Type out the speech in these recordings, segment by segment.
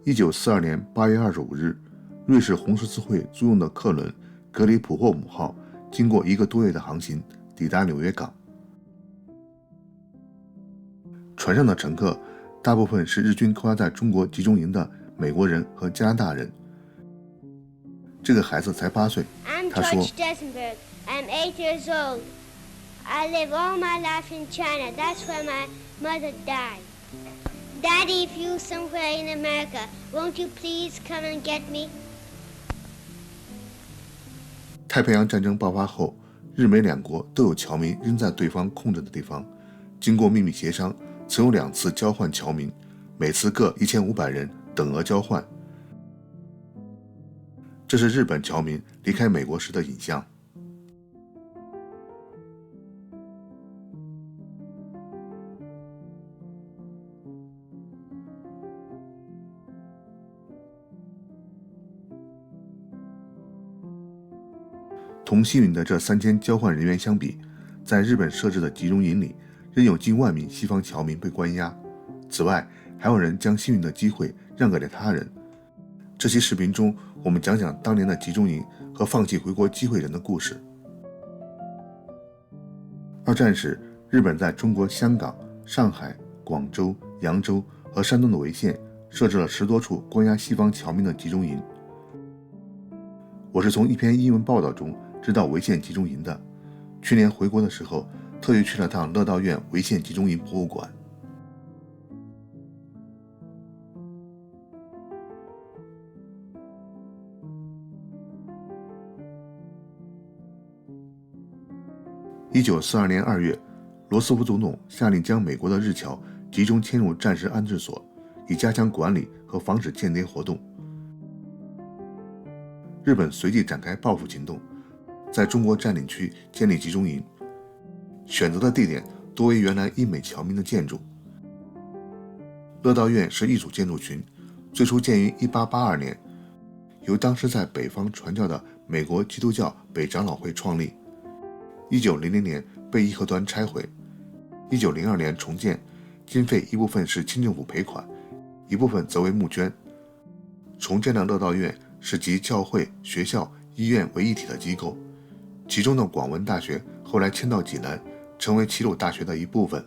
1942年8月25日，瑞士红十字会租用的客轮格里普霍姆号经过1个多月的航行，抵达纽约港。船上的乘客大部分是日军扣押在中国集中营的美国人和加拿大人。这个孩子才8岁，他说 I'm 8 years old. I live all my life in China. That's where my mother died. Daddy, if you're somewhere in America, won't you please come and get me? 太平洋战争爆发后，日美两国都有侨民仍在对方控制的地方，经过秘密协商，曾有2次交换侨民，每次各1500人，等额交换。这是日本侨民离开美国时的影像。同西允的这3000交换人员相比，在日本设置的集中营里，仍有近10000名西方侨民被关押。此外，还有人将幸运的机会让给了他人。这期视频中，我们讲讲当年的集中营和放弃回国机会人的故事。二战时，日本在中国香港、上海、广州、扬州和山东的潍县设置了10多处关押西方侨民的集中营。我是从一篇英文报道中知道潍县集中营的。去年回国的时候，特意去了趟乐道院潍县集中营博物馆。1942年2月，罗斯福总统下令将美国的日侨集中迁入战时安置所，以加强管理和防止间谍活动。日本随即展开报复行动，在中国占领区建立集中营，选择的地点多为原来英美侨民的建筑。乐道院是一组建筑群，最初建于1882年，由当时在北方传教的美国基督教北长老会创立。1900年被义和团拆毁，1902年重建，经费一部分是清政府赔款，一部分则为募捐。重建的乐道院是集教会、学校、医院为一体的机构，其中的广文大学后来迁到济南，成为齐鲁大学的一部分。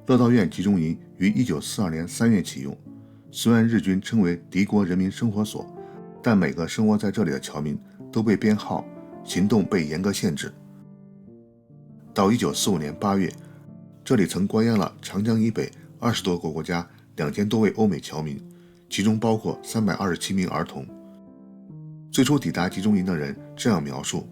乐道院集中营于1942年3月启用，虽然日军称为敌国人民生活所，但每个生活在这里的侨民都被编号，行动被严格限制。到1945年8月，这里曾关押了长江以北20多个国家2000多位欧美侨民，其中包括327名儿童。最初抵达集中营的人这样描述：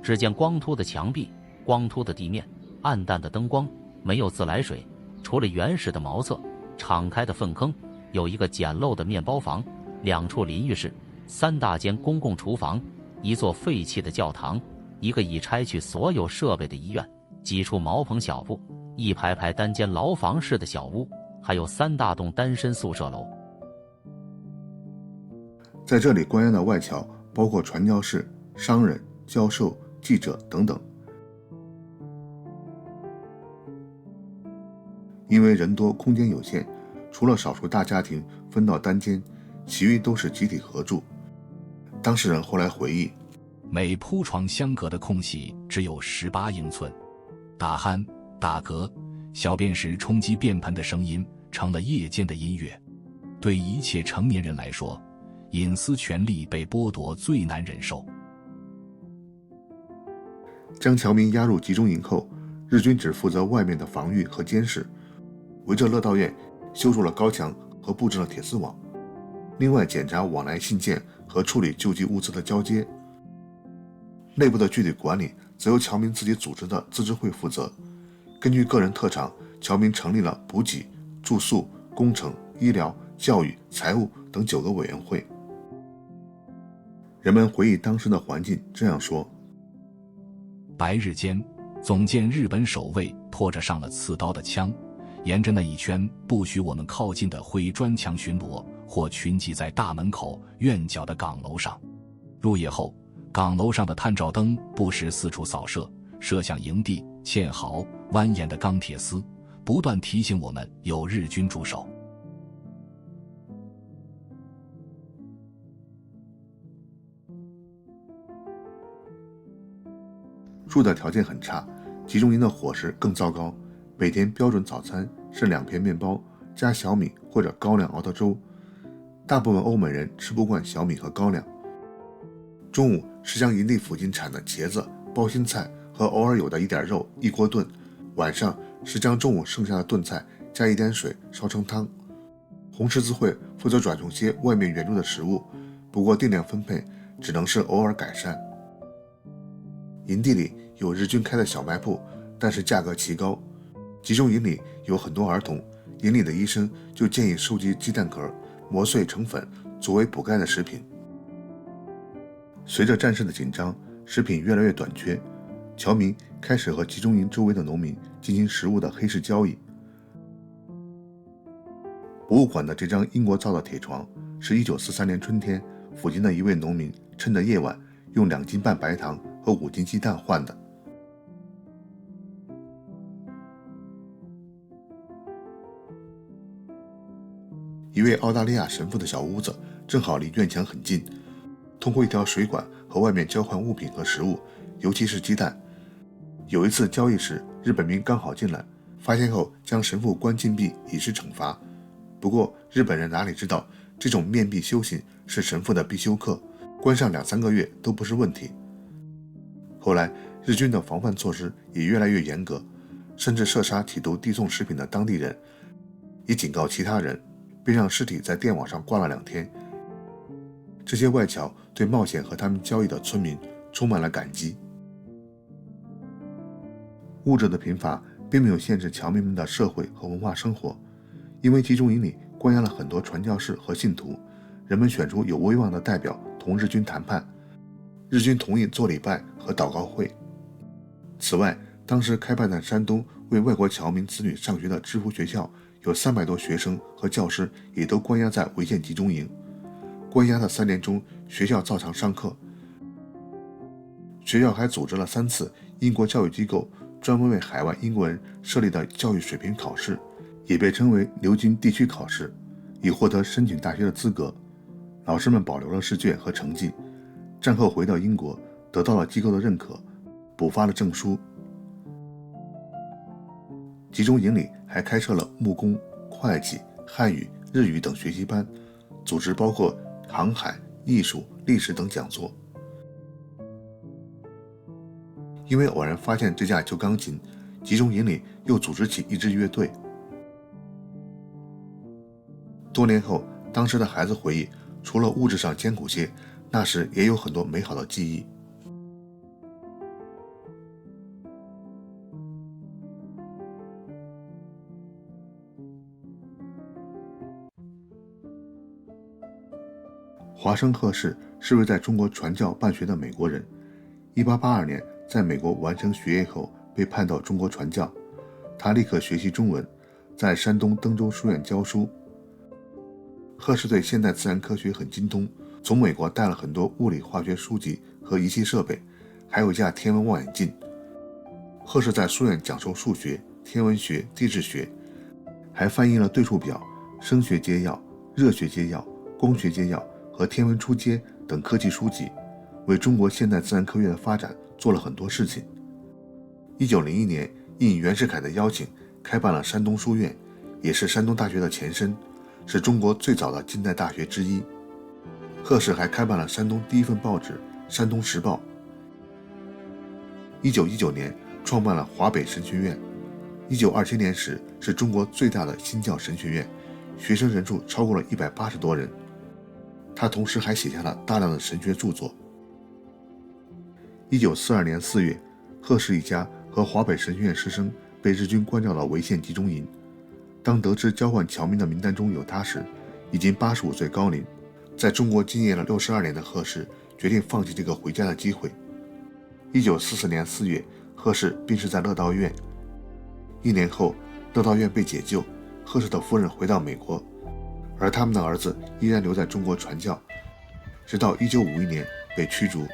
只见光秃的墙壁，光秃的地面，暗淡的灯光，没有自来水，除了原始的茅厕，敞开的粪坑，有一个简陋的面包房，2处淋浴室，3大间公共厨房，一座废弃的教堂，一个已拆去所有设备的医院，几处茅棚小铺，一排排单间牢房式的小屋，还有3大栋单身宿舍楼。在这里关押的外侨包括传教士、商人、教授、记者等等。因为人多空间有限，除了少数大家庭分到单间，其余都是集体合住。当事人后来回忆，每铺床相隔的空隙只有18英寸，打鼾、打嗝、小便时冲击便盆的声音成了夜间的音乐。对一切成年人来说，隐私权利被剥夺最难忍受。将侨民押入集中营后，日军只负责外面的防御和监视，围着乐道院修筑了高墙和布置了铁丝网，另外检查往来信件和处理救济物资的交接。内部的具体管理则由侨民自己组织的自治会负责。根据个人特长，侨民成立了补给、住宿、工程、医疗、教育、财务等9个委员会。人们回忆当时的环境这样说：白日间，总见日本守卫拖着上了刺刀的枪，沿着那一圈不许我们靠近的灰砖墙巡逻，或群集在大门口、院角的岗楼上。入夜后，岗楼上的探照灯不时四处扫射，射向营地、堑壕、蜿蜒的钢铁丝，不断提醒我们有日军驻守。住的条件很差，集中营的伙食更糟糕，每天标准早餐是2片面包加小米或者高粱熬的粥，大部分欧美人吃不惯小米和高粱。中午是将营地附近产的茄子、包心菜和偶尔有的一点肉一锅炖，晚上是将中午剩下的炖菜加一点水烧成汤。红十字会负责转送些外面援助的食物，不过定量分配只能是偶尔改善。营地里有日军开的小卖铺，但是价格奇高。集中营里有很多儿童，营里的医生就建议收集鸡蛋壳，磨碎成粉作为补钙的食品。随着战事的紧张，食品越来越短缺，侨民开始和集中营周围的农民进行食物的黑市交易。博物馆的这张英国造的铁床是1943年春天附近的一位农民趁着夜晚用2斤半白糖和5斤鸡蛋换的。一位澳大利亚神父的小屋子正好离院墙很近，通过一条水管和外面交换物品和食物，尤其是鸡蛋。有一次交易时，日本兵刚好进来，发现后将神父关禁闭以示惩罚。不过日本人哪里知道，这种面壁修行是神父的必修课，关上2-3个月都不是问题。后来日军的防范措施也越来越严格，甚至射杀企图递送食品的当地人，也警告其他人，并让尸体在电网上挂了2天。这些外侨对冒险和他们交易的村民充满了感激。物质的贫乏并没有限制侨民们的社会和文化生活，因为集中营里关押了很多传教士和信徒，人们选出有威望的代表同日军谈判，日军同意做礼拜和祷告会。此外，当时开办在山东为外国侨民子女上学的知府学校，有300多学生和教师也都关押在潍县集中营。关押的3年中，学校照常上课。学校还组织了3次英国教育机构专门为海外英国人设立的教育水平考试，也被称为牛津地区考试，以获得申请大学的资格。老师们保留了试卷和成绩，战后回到英国，得到了机构的认可，补发了证书。集中营里还开设了木工、会计、汉语、日语等学习班，组织包括航海、艺术、历史等讲座。因为偶然发现这架旧钢琴，集中营里又组织起一支乐队。多年后，当时的孩子回忆，除了物质上艰苦些，那时也有很多美好的记忆。华生·赫氏是位在中国传教办学的美国人，1882年在美国完成学业后被派到中国传教，他立刻学习中文，在山东登州书院教书。赫氏对现代自然科学很精通，从美国带了很多物理化学书籍和仪器设备，还有一架天文望远镜。赫氏在书院讲授数学、天文学、地质学，还翻译了对数表、声学接要、热学接要、光学接要和天文初阶等科技书籍，为中国现代自然科学的发展做了很多事情。1901年应袁世凯的邀请，开办了山东书院，也是山东大学的前身，是中国最早的近代大学之一。赫氏还开办了山东第一份报纸《山东时报》。1919年创办了华北神学院，1927年时是中国最大的新教神学院，学生人数超过了180多人。他同时还写下了大量的神学著作。1942年4月，赫氏一家和华北神学院师生被日军关到了潍县集中营。当得知交换侨民的名单中有他时，已经85岁高龄，在中国经业了62年的赫氏决定放弃这个回家的机会。1944年4月，赫氏病逝在乐道院。1年后，乐道院被解救，赫氏的夫人回到美国，而他们的儿子依然留在中国传教，直到1951年被驱逐。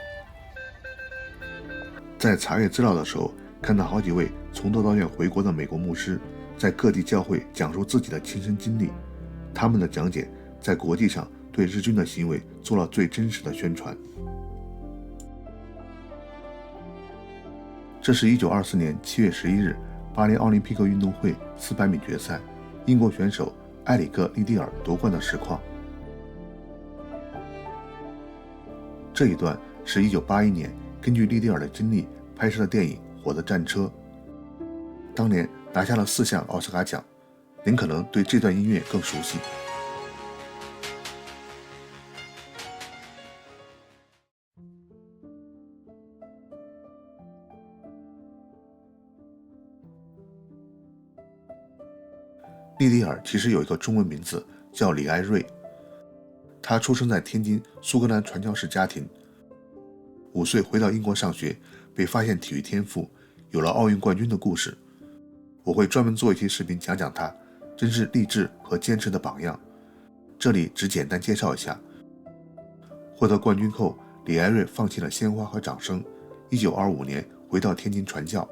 在查阅资料的时候，看到好几位从乐道院回国的美国牧师在各地教会讲述自己的亲身经历，他们的讲解在国际上对日军的行为做了最真实的宣传。这是1924年7月11日巴黎奥林匹克运动会400米决赛，英国选手埃里克·利蒂尔夺冠的实况。这一段是1981年根据利蒂尔的经历拍摄的电影《火的战车》，当年拿下了4项奥斯卡奖，您可能对这段音乐更熟悉。利蒂尔其实有一个中文名字叫李艾瑞，他出生在天津苏格兰传教士家庭，5岁回到英国上学，被发现体育天赋，有了奥运冠军的故事。我会专门做一期视频讲讲他，真是励志和坚持的榜样。这里只简单介绍一下。获得冠军后，李艾瑞放弃了鲜花和掌声，1925年回到天津传教。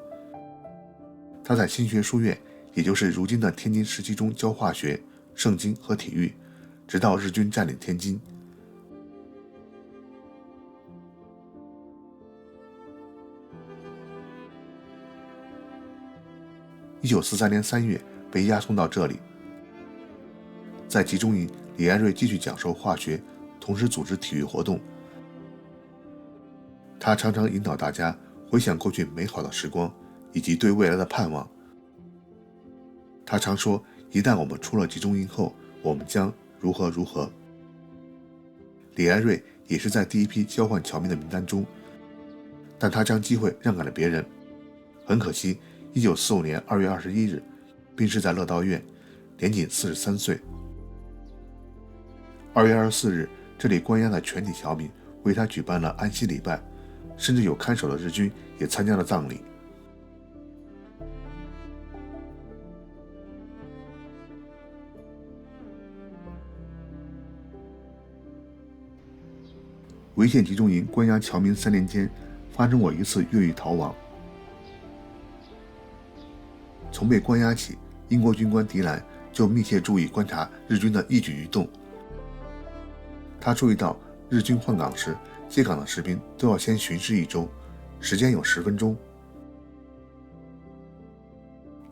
他在新学书院，也就是如今的天津17中教化学、圣经和体育，直到日军占领天津。1943年3月被押送到这里。在集中营，李艾瑞继续讲授化学，同时组织体育活动。他常常引导大家回想过去美好的时光，以及对未来的盼望。他常说，一旦我们出了集中营后，我们将如何如何。李艾瑞也是在第一批交换侨民的名单中，但他将机会让给了别人。很可惜，1945年2月21日病逝在乐道院，年仅43岁。2月24日，这里关押的全体侨民为他举办了安息礼拜，甚至有看守的日军也参加了葬礼。潍县集中营关押侨民3年间，发生过一次越狱逃亡。从被关押起，英国军官迪兰就密切注意观察日军的一举一动。他注意到日军换岗时，接岗的士兵都要先巡视1周，时间有10分钟。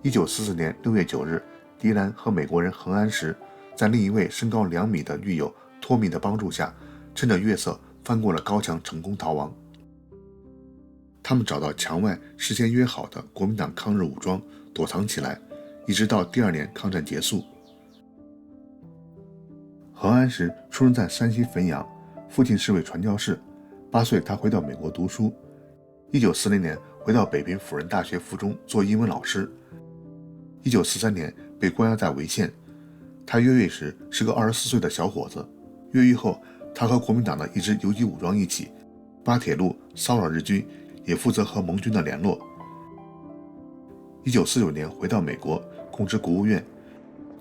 1944年6月9日，迪兰和美国人恒安时，在另一位身高2米的狱友托米的帮助下，趁着月色翻过了高墙，成功逃亡。他们找到墙外事先约好的国民党抗日武装，躲藏起来，一直到第2年抗战结束。恒安时出生在山西汾阳，父亲是位传教士，8岁他回到美国读书。1940年回到北平辅仁大学附中做英文老师。1943年被关押在潍县，他越狱时是个24岁的小伙子。越狱后，他和国民党的一支游击武装一起扒铁路骚扰日军，也负责和盟军的联络。1949年回到美国，供职国务院，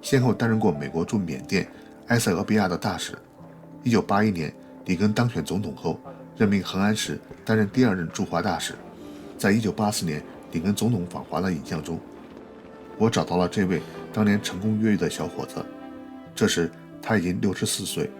先后担任过美国驻缅甸、埃塞俄比亚的大使。1981年里根当选总统后，任命恒安时担任第2任驻华大使。在1984年里根总统访华的影像中，我找到了这位当年成功越狱的小伙子，这时他已经64岁。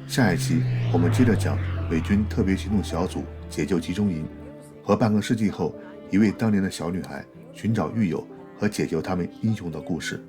下一期我们接着讲伪军特别行动小组解救集中营，和半个世纪后一位当年的小女孩寻找狱友和解救他们英雄的故事。